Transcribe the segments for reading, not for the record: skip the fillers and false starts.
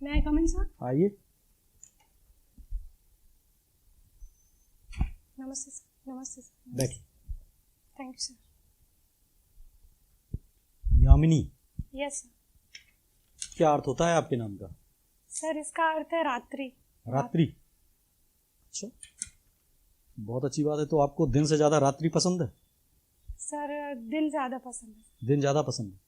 May I come in, sir? आइए। नमस्ते sir. नमस्ते सर। बैठिए। Thank you sir. Yamini, yes sir. क्या अर्थ होता है आपके नाम का? सर इसका अर्थ है रात्रि। रात्रि। अच्छा, बहुत अच्छी बात है। तो आपको दिन से ज्यादा रात्रि पसंद है? सर दिन ज़्यादा पसंद है। दिन ज्यादा पसंद है,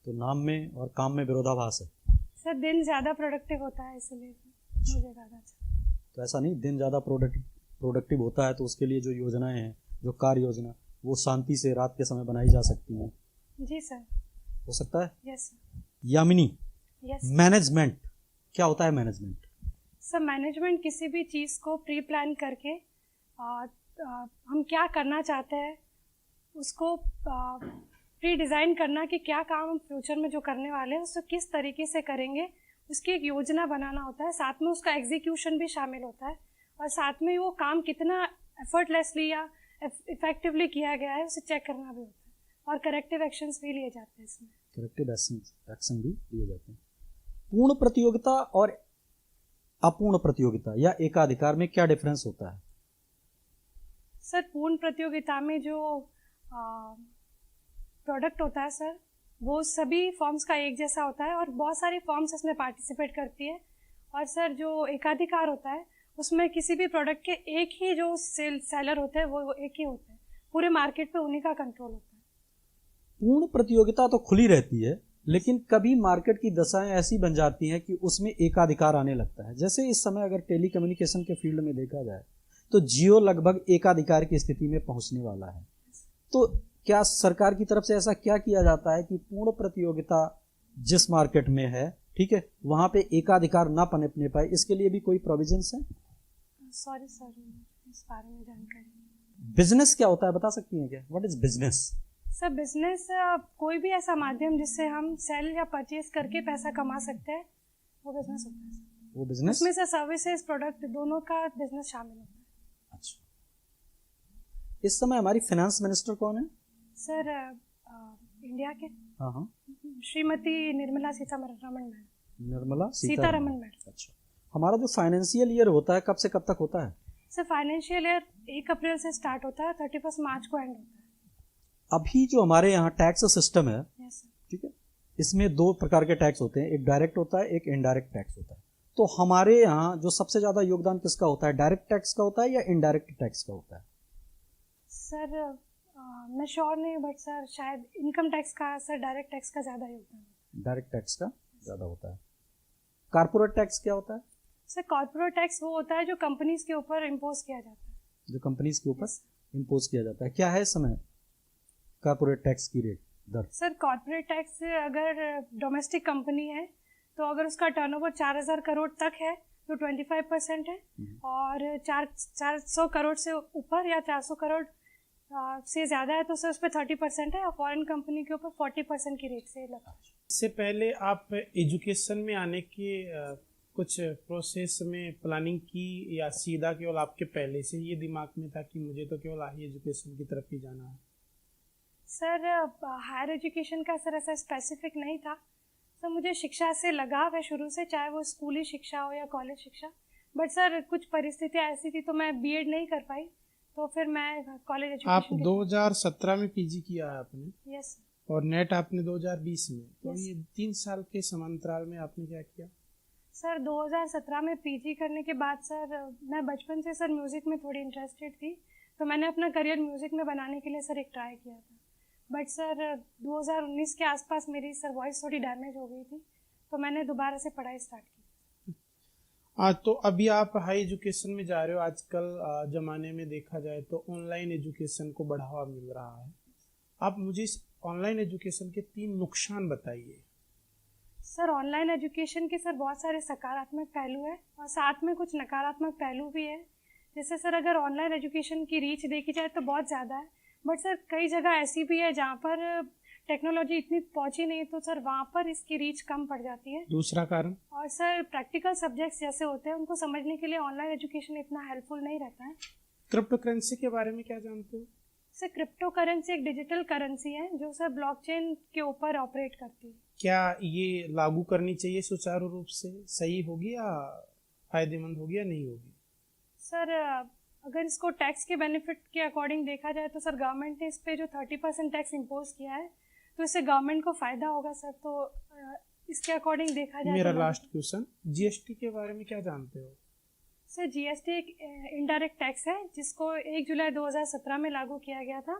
तो नाम में और काम में विरोधाभास है। सर दिन ज़्यादा प्रोडक्टिव होता है, इसलिए मुझे ज़्यादा अच्छा। तो ऐसा नहीं, दिन ज्यादा प्रोडक्टिव होता है तो उसके लिए जो योजनाएं हैं, जो कार्य योजना, वो शांति से रात के समय बनाई जा सकती हैं। जी सर। हो सकता है। Yes sir. Yamini, yes management क्या होता है? मैनेजमेंट सर, मैनेजमेंट किसी भी चीज़ को प्री प्लान करके हम क्या करना चाहते हैं उसको प्री डिज़ाइन करना कि क्या काम हम फ्यूचर में जो करने वाले हैं उसको किस तरीके से करेंगे, उसकी एक योजना बनाना होता है। साथ में उसका एग्जीक्यूशन भी शामिल होता है और साथ में वो काम कितना एफर्टलेसली या इफेक्टिवली किया गया है उसे चेक करना भी होता है और करेक्टिव एक्शंस भी लिए जाते हैं इसमें। करेक्टिव एक्शन भी लिए जाते हैं। पूर्ण प्रतियोगिता और अपूर्ण प्रतियोगिता या एकाधिकार में क्या डिफरेंस होता है? सर पूर्ण प्रतियोगिता में जो प्रोडक्ट होता है सर, वो सभी फॉर्म्स का एक जैसा होता है और बहुत सारी फॉर्म्स इसमें पार्टिसिपेट करती है। और सर जो एकाधिकार होता है उसमें किसी भी प्रोडक्ट के एक ही जो सेलर होते हैं वो एक ही होते हैं, पूरे मार्केट पे उन्हीं का कंट्रोल होता है। पूर्ण प्रतियोगिता तो खुली रहती है, लेकिन कभी मार्केट की दशाएं ऐसी बन जाती हैं कि उसमें एकाधिकार आने लगता है। जैसे इस समय अगर टेलीकम्युनिकेशन के फील्ड में देखा जाए तो जियो लगभग एकाधिकार की स्थिति में पहुंचने वाला है। तो क्या सरकार की तरफ से ऐसा क्या किया जाता है कि पूर्ण प्रतियोगिता जिस मार्केट में है, ठीक है, वहां पे एकाधिकार ना पनपने पाए, इसके लिए भी कोई प्रोविजंस है? सॉरी सर, इस बारे में जानकारी। बिजनेस क्या होता है बता सकती हैं क्या? What is business? Sir business कोई भी ऐसा माध्यम जिससे हम सेल या परचेज करके पैसा कमा सकते हैं, वो बिजनेस होता है। वो बिजनेस, उसमें से सर्विसेज प्रोडक्ट दोनों का बिजनेस शामिल होता है। अच्छा। इस समय हमारी फाइनेंस मिनिस्टर कौन है? सर इंडिया के हाँ, श्रीमती निर्मला सीतारमण मैडम। निर्मला सीतारमण मैडम। अच्छा। हमारा जो फाइनेंशियल ईयर होता है कब से कब तक होता है? सर फाइनेंशियल ईयर 1 अप्रैल से स्टार्ट होता है, 31 मार्च को एंड होता है। अभी जो हमारे यहाँ टैक्स सिस्टम है, यस सर। ठीक है, इसमें 2 प्रकार के टैक्स होते हैं, एक डायरेक्ट होता है, एक इनडायरेक्ट टैक्स होता है। तो हमारे यहाँ जो सबसे ज्यादा योगदान किसका होता है? डायरेक्ट टैक्स का होता है या इनडायरेक्ट टैक्स का होता है? सर मैं श्योर नहीं, बट सर शायद इनकम टैक्स का, सर डायरेक्ट टैक्स का ज़्यादा योगदान है। डायरेक्ट टैक्स का ज्यादा होता है। कारपोरेट टैक्स क्या होता है? सर कॉर्पोरेट टैक्स वो होता है जो कंपनीज के ऊपर इम्पोज किया जाता है। जो कंपनीज के ऊपर इम्पोज किया जाता है। क्या है इस समय कारपोरेट टैक्स की रेट दर? सर कॉर्पोरेट टैक्स अगर डोमेस्टिक कंपनी है तो अगर उसका टर्नओवर 4,000 करोड़ तक है तो 25% है, और 400 करोड़ से ऊपर या 400 करोड़ से ज़्यादा है तो सर उस पर 30% है, और फॉरेन कंपनी के ऊपर 40% की रेट से लगा। इससे पहले आप एजुकेशन में आने के कुछ प्रोसेस में प्लानिंग की या सीधा केवल आपके पहले से ये दिमाग में था कि मुझे तो केवल हाई एजुकेशन की तरफ ही जाना है? सर हायर एजुकेशन का सर ऐसा स्पेसिफिक नहीं था। सर मुझे शिक्षा से लगाव है शुरू से, चाहे वो स्कूली शिक्षा हो या कॉलेज शिक्षा। बट सर कुछ परिस्थितियाँ ऐसी थी तो मैं बीएड नहीं कर पाई, तो फिर मैं कॉलेज एजुकेशन। आप 2017 में पीजी किया है आपने? यस। और नेट आपने 2020 में, तो Yes. ये 3 साल के समांतराल में आपने क्या किया? सर 2017 में पीजी करने के बाद सर मैं बचपन से सर म्यूज़िक में थोड़ी इंटरेस्टेड थी, तो मैंने अपना करियर म्यूज़िक में बनाने के लिए सर एक ट्राई किया था। बट सर 2019 के आसपास मेरी सर वॉइस थोड़ी डैमेज हो गई थी, तो मैंने दोबारा से पढ़ाई स्टार्ट की। तो अभी आप हाई एजुकेशन में जा रहे हो। आजकल ज़माने में देखा जाए तो ऑनलाइन एजुकेशन को बढ़ावा मिल रहा है। आप मुझे इस ऑनलाइन एजुकेशन के 3 नुकसान बताइए। सर ऑनलाइन एजुकेशन के सर बहुत सारे सकारात्मक पहलू है और साथ में कुछ नकारात्मक पहलू भी है। जैसे सर अगर ऑनलाइन एजुकेशन की रीच देखी जाए तो बहुत ज़्यादा है, बट सर कई जगह ऐसी भी है जहाँ पर टेक्नोलॉजी इतनी पहुँची नहीं, तो सर वहाँ पर इसकी रीच कम पड़ जाती है। दूसरा कारण? और सर प्रैक्टिकल सब्जेक्ट्स जैसे होते हैं उनको समझने के लिए ऑनलाइन एजुकेशन इतना हेल्पफुल नहीं रहता है। क्रिप्टो करेंसी के बारे में क्या जानते हो? सर क्रिप्टो करेंसी एक डिजिटल करेंसी है जो सर ब्लॉकचेन के ऊपर ऑपरेट करती है। क्या ये लागू करनी चाहिए सुचारू रूप से? सही होगी या फायदेमंद होगी या नहीं होगी? सर अगर इसको टैक्स के बेनिफिट के अकॉर्डिंग देखा जाए तो सर गवर्नमेंट ने इस पे जो 30% टैक्स इम्पोज किया है तो इससे गवर्नमेंट को फ़ायदा होगा सर। तो इसके अकॉर्डिंग देखा जाए मेरा तो लास्ट क्वेश्चन, जीएसटी के बारे में क्या जानते हो? सर जीएसटी एक इनडायरेक्ट टैक्स है जिसको 1 जुलाई 2017 में लागू किया गया था।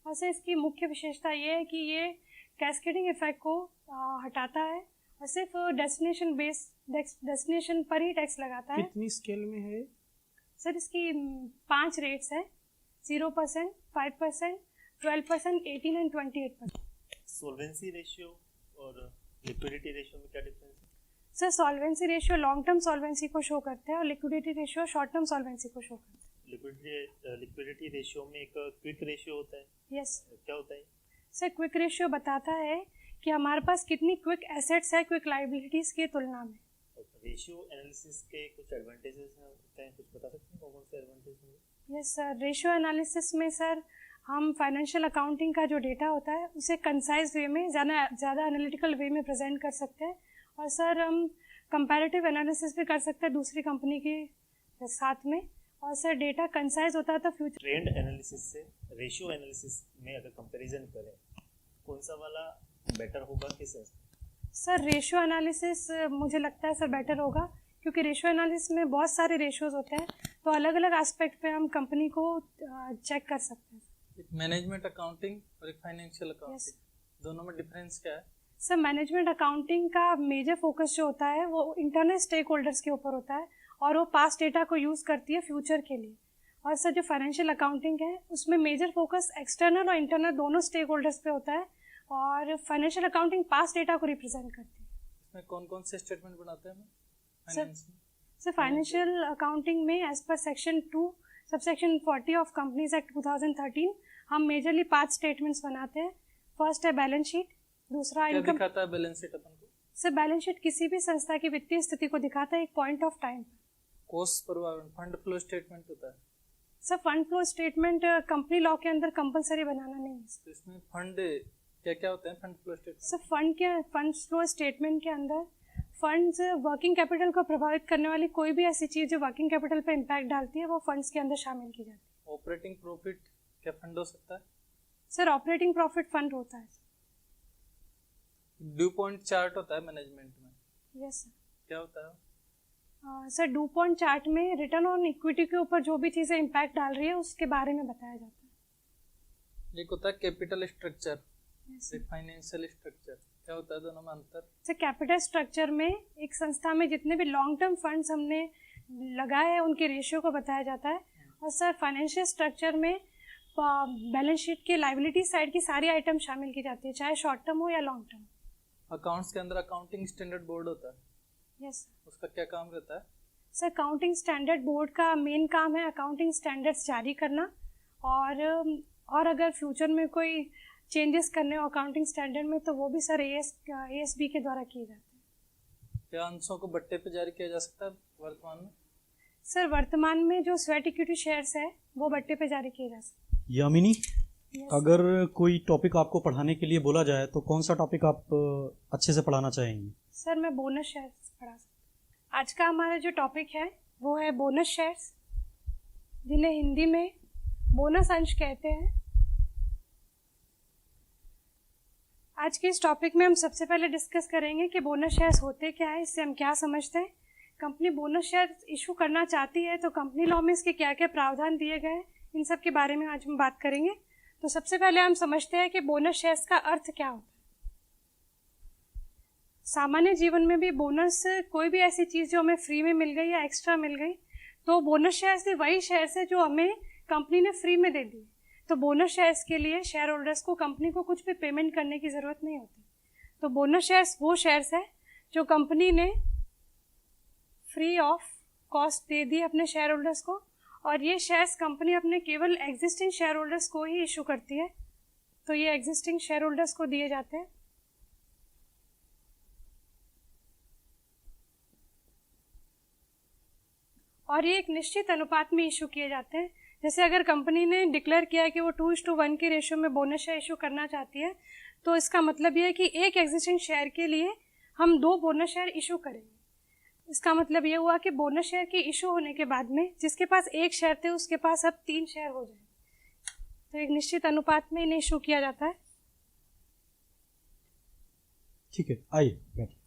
और सर इसकी मुख्य विशेषता ये है कि ये कैस्केडिंग इफेक्ट को हटाता है और सिर्फ डेस्टिनेशन पर ही टैक्स लगाता है। कितनी स्केल में है? सर इसकी 5 रेट्स है, 0%, 5%, 12%, 18 एंड 28%। सोल्वेंसी रेशियो और लिक्विडिटी रेशियो में क्या डिफरेंस है? Sir solvency ratio long term solvency को शो करते हैं और liquidity ratio short term solvency को शो करते हैं। लिक्विडिटी रेशियो में एक क्विक रेशियो होता है। यस क्या होता है? सर क्विक रेशियो बताता है कि हमारे पास कितनी क्विक एसेट्स है क्विक लाइबिलिटीज की तुलना में। रेशियो एनालिसिस के कुछ एडवांटेजेस होते हैं, कुछ बता सकते हैं कौन कौन से एडवांटेज हैं? यस सर, रेशियो एनालिसिस में सर हम फाइनेंशियल अकाउंटिंग का जो डेटा होता है उसे कंसाइज वे में ज़्यादा एनालिटिकल वे में प्रेजेंट कर सकते हैं। और सर हम कंपैरेटिव एनालिसिस भी कर सकते हैं दूसरी कंपनी के साथ में। और सर डेटा कंसाइज होता है तो फ्यूचर ट्रेंड एनालिसिस से रेशियो एनालिसिस में अगर कंपैरिजन करें कौन सा वाला बेटर होगा किस? सर रेशियो एनालिसिस मुझे लगता है सर बेटर होगा क्योंकि रेशियो एनालिसिस में बहुत सारे रेशियोज होते हैं तो अलग अलग एस्पेक्ट पे हम कंपनी को चेक कर सकते हैं। एक मैनेजमेंट अकाउंटिंग और एक फाइनेंशियल अकाउंटिंग, दोनों में डिफरेंस क्या है? सर मैनेजमेंट अकाउंटिंग का मेजर फोकस जो होता है वो इंटरनल स्टेक होल्डर्स के ऊपर होता है और वो पास्ट डेटा को यूज़ करती है फ्यूचर के लिए। और सर जो फाइनेंशियल अकाउंटिंग है उसमें मेजर फोकस एक्सटर्नल और इंटरनल दोनों स्टेक होल्डर्स पे होता है और फाइनेंशियल अकाउंटिंग पास्ट डेटा को रिप्रेजेंट करती है। इसमें कौन कौन से स्टेटमेंट बनाते हैं फाइनेंस में? सर फाइनेंशियल अकाउंटिंग में as per section 2 subsection 40 of companies act 2013 हम मेजरली 5 स्टेटमेंट्स बनाते हैं। फर्स्ट है बैलेंस शीट, दूसरा क्या इनकम। दिखाता है बैलेंस शीट अपन को? सर बैलेंस शीट किसी भी संस्था की वित्तीय स्थिति को दिखाता है एक पॉइंट ऑफ टाइम पर। कॉस्ट प्रभाव फंड फ्लो स्टेटमेंट होता है। Sir fund flow statement company law के अंदर कंपलसरी बनाना नहीं है। तो इसमें फंड क्या क्या होते हैं fund flow statement? Sir fund flow statement के अंदर फंड्स वर्किंग कैपिटल को प्रभावित करने वाली कोई भी ऐसी चीज़ जो वर्किंग कैपिटल पे इम्पैक्ट डालती है वो फंड्स के अंदर शामिल की जाती है। ऑपरेटिंग प्रॉफिट क्या फंड हो सकता है? सर ऑपरेटिंग प्रॉफिट फंड होता है। ड्यू पॉइंट चार्ट होता है मैनेजमेंट में। Yes sir. क्या होता है? सर ड्यू पॉइंट चार्ट में रिटर्न ऑन इक्विटी के ऊपर जो भी चीज़ें इम्पैक्ट डाल रही है उसके बारे में बताया जाता है। एक होता है कैपिटल स्ट्रक्चर, एक फाइनेंशियल स्ट्रक्चर, क्या होता है दोनों में अंतर? सर कैपिटल स्ट्रक्चर में एक संस्था में जितने भी लॉन्ग टर्म फंड्स हमने लगाए हैं उनके रेशियो को बताया जाता है। और सर फाइनेंशियल स्ट्रक्चर में बैलेंस शीट के लाइबिलिटी साइड की सारी आइटम शामिल की जाती है चाहे शॉर्ट टर्म हो या लॉन्ग टर्म। अकाउंट्स के अंदर अकाउंटिंग स्टैंडर्ड बोर्ड होता है। यस उसका क्या काम रहता है? सर अकाउंटिंग स्टैंडर्ड बोर्ड का मेन काम है अकाउंटिंग स्टैंडर्ड्स जारी करना और अगर फ्यूचर में कोई चेंजेस करने हो अकाउंटिंग स्टैंडर्ड में तो वो भी सर ASB के द्वारा किए जाते हैं। क्या अंशों को बट्टे पे जारी किया जा सकता है वर्तमान में? सर वर्तमान में जो स्वेट इक्विटी शेयर्स है वो बट्टे पे जारी किए जा सकते हैं। यामिनी, Yes. अगर कोई टॉपिक आपको पढ़ाने के लिए बोला जाए तो कौन सा टॉपिक आप अच्छे से पढ़ाना चाहेंगी? सर मैं बोनस शेयर्स पढ़ा सकती हूँ। आज का हमारा जो टॉपिक है वो है बोनस शेयर्स, जिन्हें हिंदी में बोनस अंश कहते हैं। आज के इस टॉपिक में हम सबसे पहले डिस्कस करेंगे कि बोनस शेयर्स होते क्या है, इससे हम क्या समझते हैं, कंपनी बोनस शेयर्स इशू करना चाहती है तो कंपनी लॉ में इसके क्या क्या प्रावधान दिए गए हैं, इन सब के बारे में आज हम बात करेंगे। तो सबसे पहले हम समझते हैं कि बोनस शेयर्स का अर्थ क्या होता है। सामान्य जीवन में भी बोनस कोई भी ऐसी चीज़ जो हमें फ्री में मिल गई या एक्स्ट्रा मिल गई तो बोनस शेयर्स भी वही शेयर्स है जो हमें कंपनी ने फ्री में दे दी। तो बोनस शेयर्स के लिए शेयर होल्डर्स को कंपनी को कुछ भी पेमेंट करने की ज़रूरत नहीं होती। तो बोनस शेयर्स वो शेयर्स है जो कंपनी ने फ्री ऑफ कॉस्ट दे दी अपने शेयर होल्डर्स को और ये शेयर्स कंपनी अपने केवल एग्जिस्टिंग शेयर होल्डर्स को ही इशू करती है। तो ये एग्जिस्टिंग शेयर होल्डर्स को दिए जाते हैं। और ये एक निश्चित अनुपात में इशू किए जाते हैं। जैसे अगर कंपनी ने डिक्लेयर किया है कि वो 2:1 के रेशियो में बोनस शेयर इशू करना चाहती है तो इसका मतलब ये है कि एक एग्जिस्टिंग शेयर के लिए हम 2 बोनस शेयर इशू करेंगे। इसका मतलब ये हुआ कि बोनस शेयर के इशू होने के बाद में जिसके पास 1 शेयर थे उसके पास अब 3 शेयर हो जाए, तो एक निश्चित अनुपात में इन्हें इशू किया जाता है। ठीक है, आइए बैठिए।